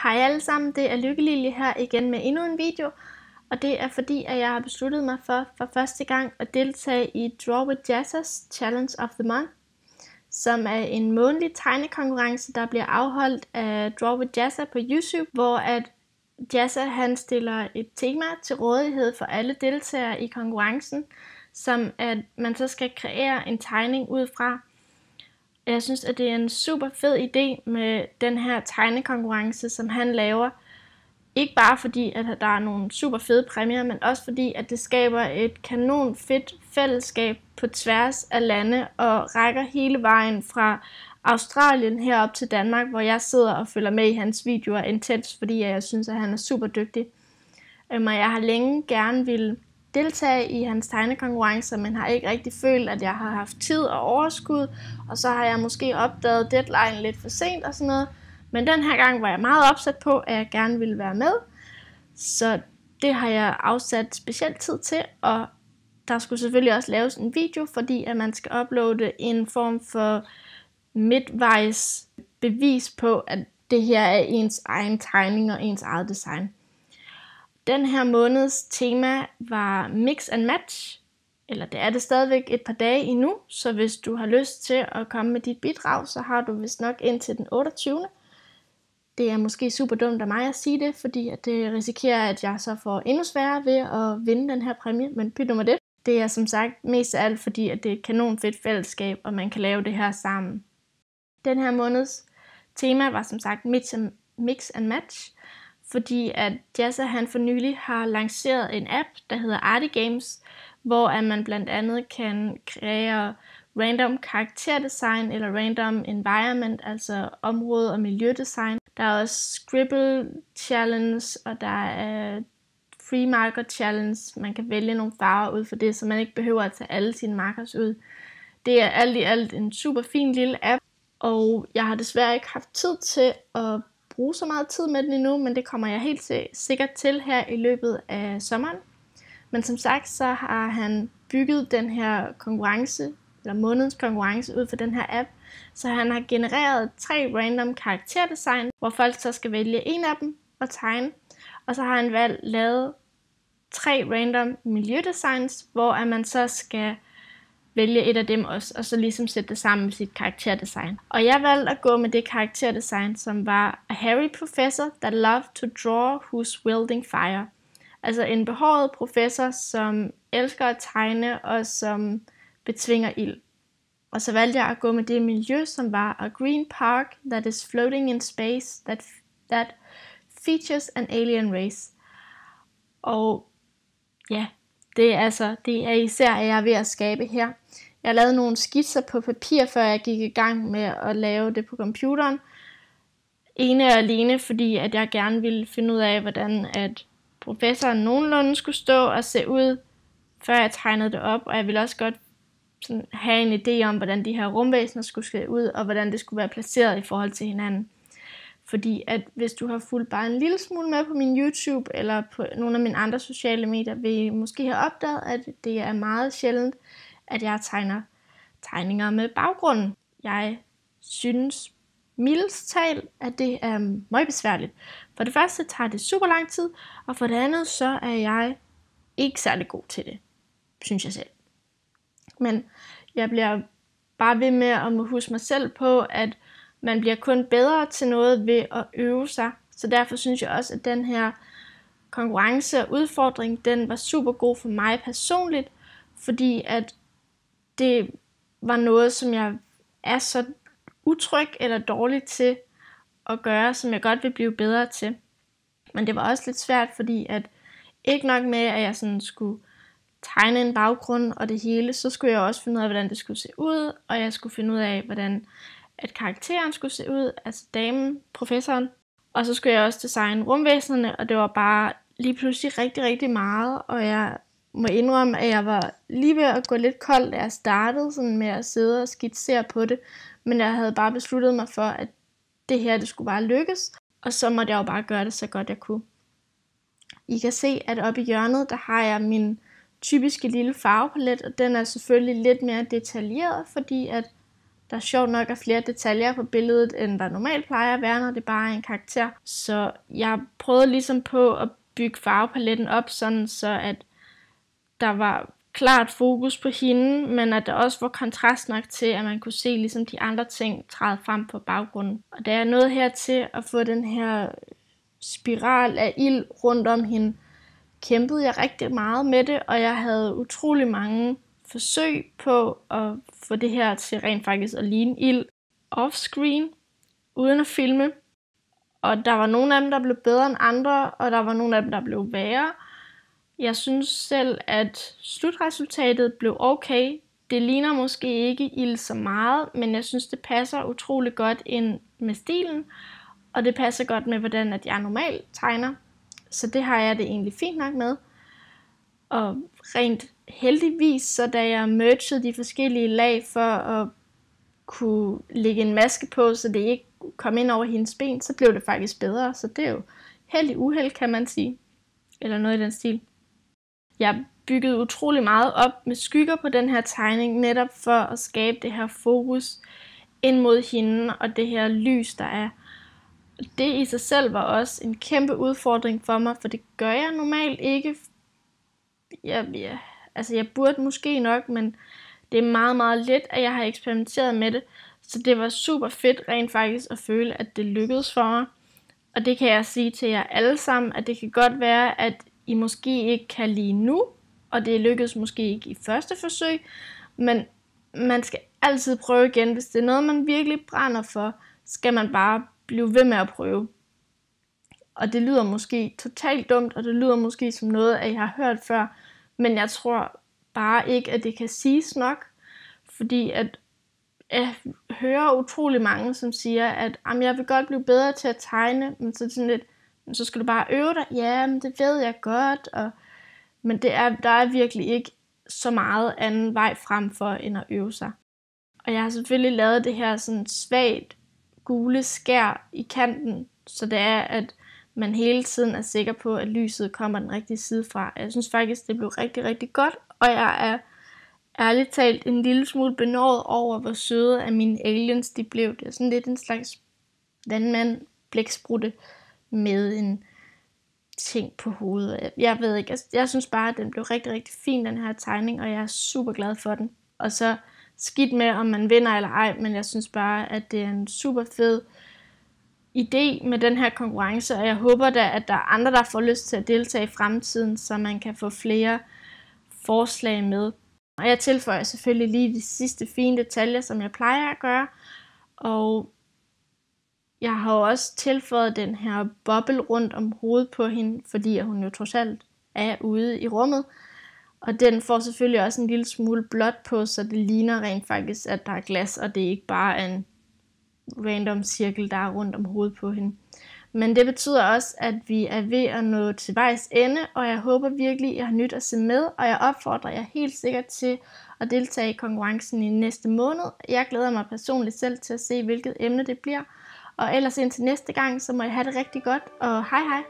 Hej alle sammen, det er Lykke-Lilje her igen med endnu en video, og det er fordi, at jeg har besluttet mig for første gang at deltage i Draw with Jazza's Challenge of the Month, som er en månedlig tegnekonkurrence, der bliver afholdt af Draw with Jazza på YouTube, hvor at Jazza han stiller et tema til rådighed for alle deltagere i konkurrencen, som at man så skal kreere en tegning ud fra. Jeg synes, at det er en super fed idé med den her tegnekonkurrence, som han laver. Ikke bare fordi, at der er nogle super fede præmier, men også fordi, at det skaber et kanon fedt fællesskab på tværs af lande og rækker hele vejen fra Australien herop til Danmark, hvor jeg sidder og følger med i hans videoer intens, fordi jeg synes, at han er super dygtig. Og jeg har længe gerne ville deltage i hans tegnekonkurrencer, men har ikke rigtig følt, at jeg har haft tid og overskud, og så har jeg måske opdaget deadline lidt for sent og sådan noget. Men den her gang var jeg meget opsat på, at jeg gerne ville være med, så det har jeg afsat specielt tid til, og der skulle selvfølgelig også laves en video, fordi at man skal uploade en form for midtvejs bevis på, at det her er ens egen tegning og ens eget design. Den her måneds tema var mix and match, eller det er det stadigvæk et par dage endnu, så hvis du har lyst til at komme med dit bidrag, så har du vist nok indtil den 28. Det er måske super dumt af mig at sige det, fordi at det risikerer, at jeg så får endnu sværere ved at vinde den her præmie, men pyt med det. Det er som sagt mest af alt, fordi at det er et kanon fedt fællesskab, og man kan lave det her sammen. Den her måneds tema var som sagt mix and match, fordi at Jazza han for nylig har lanceret en app, der hedder Artigames, hvor man blandt andet kan kreere random karakterdesign eller random environment, altså område- og miljødesign. Der er også Scribble Challenge, og der er Free Marker Challenge. Man kan vælge nogle farver ud for det, så man ikke behøver at tage alle sine markers ud. Det er alt i alt en super fin lille app, og jeg har desværre ikke haft tid til at bruge så meget tid med den endnu, men det kommer jeg helt sikkert til her i løbet af sommeren. Men som sagt, så har han bygget den her konkurrence, eller månedens konkurrence ud for den her app, så han har genereret 3 random karakterdesign, hvor folk så skal vælge en af dem og tegne, og så har han lavet 3 random miljødesigns, hvor man så skal vælge et af dem også, og så ligesom sætte det sammen med sit karakterdesign. Og jeg valgte at gå med det karakterdesign, som var a hairy professor that loved to draw who's wielding fire. Altså en behåret professor, som elsker at tegne og som betvinger ild. Og så valgte jeg at gå med det miljø, som var a green park that is floating in space that features an alien race. Og ja, det er især, at jeg er ved at skabe her. Jeg lavede nogle skitser på papir, før jeg gik i gang med at lave det på computeren. Ene og alene, fordi at jeg gerne ville finde ud af, hvordan at professoren nogenlunde skulle stå og se ud, før jeg tegnede det op. Og jeg ville også godt sådan have en idé om, hvordan de her rumvæsener skulle se ud, og hvordan det skulle være placeret i forhold til hinanden. Fordi at hvis du har fulgt bare en lille smule med på min YouTube, eller på nogle af mine andre sociale medier, vil I måske have opdaget, at det er meget sjældent, at jeg tegner tegninger med baggrunden. Jeg synes mildest talt, at det er meget besværligt. For det første tager det super lang tid, og for det andet så er jeg ikke særlig god til det, synes jeg selv. Men jeg bliver bare ved med at må huske mig selv på, at man bliver kun bedre til noget ved at øve sig. Så derfor synes jeg også, at den her konkurrence og udfordring, den var super god for mig personligt, fordi at det var noget, som jeg er så utryg eller dårlig til at gøre, som jeg godt vil blive bedre til. Men det var også lidt svært, fordi at ikke nok med, at jeg sådan skulle tegne en baggrund og det hele, så skulle jeg også finde ud af, hvordan det skulle se ud, og jeg skulle finde ud af, hvordan at karakteren skulle se ud, altså damen, professoren. Og så skulle jeg også designe rumvæsenerne, og det var bare lige pludselig rigtig, rigtig meget, og jeg må indrømme, at jeg var lige ved at gå lidt kold, da jeg startede sådan med at sidde og skitsere på det, men jeg havde bare besluttet mig for, at det her, det skulle bare lykkes, og så måtte jeg jo bare gøre det så godt jeg kunne. I kan se, at oppe i hjørnet, der har jeg min typiske lille farvepalet, og den er selvfølgelig lidt mere detaljeret, fordi at Der er sjovt nok flere detaljer på billedet, end der normalt plejer at være, når det bare er en karakter. Så jeg prøvede ligesom på at bygge farvepaletten op, sådan så at der var klart fokus på hende, men at der også var kontrast nok til, at man kunne se ligesom de andre ting træde frem på baggrunden. Og da jeg nåede hertil at få den her spiral af ild rundt om hende, kæmpede jeg rigtig meget med det, og jeg havde utrolig mange forsøg på at få det her til rent faktisk at ligne ild off-screen, uden at filme. Og der var nogle af dem, der blev bedre end andre, og der var nogle af dem, der blev værre. Jeg synes selv, at slutresultatet blev okay. Det ligner måske ikke ild så meget, men jeg synes, det passer utrolig godt ind med stilen, og det passer godt med, hvordan at jeg normalt tegner. Så det har jeg det egentlig fint nok med. Og rent heldigvis, så da jeg mergede de forskellige lag for at kunne lægge en maske på, så det ikke kom ind over hendes ben, så blev det faktisk bedre. Så det er jo held i uheld, kan man sige. Eller noget i den stil. Jeg byggede utrolig meget op med skygger på den her tegning, netop for at skabe det her fokus ind mod hende og det her lys, der er. Det i sig selv var også en kæmpe udfordring for mig, for det gør jeg normalt ikke. Jeg burde måske nok, men det er meget, meget let, at jeg har eksperimenteret med det. Så det var super fedt rent faktisk at føle, at det lykkedes for mig. Og det kan jeg sige til jer alle sammen, at det kan godt være, at I måske ikke kan lide nu, og det lykkedes måske ikke i første forsøg, men man skal altid prøve igen. Hvis det er noget, man virkelig brænder for, skal man bare blive ved med at prøve. Og det lyder måske totalt dumt, og det lyder måske som noget, at jeg har hørt før, men jeg tror bare ikke, at det kan siges nok, fordi at jeg hører utrolig mange, som siger, at jeg vil godt blive bedre til at tegne, men så sådan lidt, så skal du bare øve dig. Ja, men det ved jeg godt, men der er virkelig ikke så meget anden vej frem for, end at øve sig. Og jeg har selvfølgelig lavet det her sådan svagt gule skær i kanten, så det er, at man hele tiden er sikker på, at lyset kommer den rigtige side fra. Jeg synes faktisk, det blev rigtig, rigtig godt, og jeg er ærligt talt en lille smule benådet over, hvor søde af mine aliens de blev. Det er sådan lidt en slags vandmand blæksprutte med en ting på hovedet. Jeg ved ikke, jeg synes bare, at den blev rigtig, rigtig fin, den her tegning, og jeg er super glad for den. Og så skidt med, om man vinder eller ej, men jeg synes bare, at det er en super fed idé med den her konkurrence, og jeg håber da, at der er andre, der får lyst til at deltage i fremtiden, så man kan få flere forslag med. Og jeg tilføjer selvfølgelig lige de sidste fine detaljer, som jeg plejer at gøre, og jeg har også tilføjet den her boble rundt om hovedet på hende, fordi hun jo trods alt er ude i rummet. Og den får selvfølgelig også en lille smule blåt på, så det ligner rent faktisk, at der er glas, og det er ikke bare en random cirkel, der er rundt om hovedet på hende. Men det betyder også, at vi er ved at nå til vejs ende, og jeg håber virkelig, at I har nyt at se med, og jeg opfordrer jer helt sikkert til at deltage i konkurrencen i næste måned. Jeg glæder mig personligt selv til at se, hvilket emne det bliver. Og ellers indtil næste gang, så må I have det rigtig godt, og hej hej!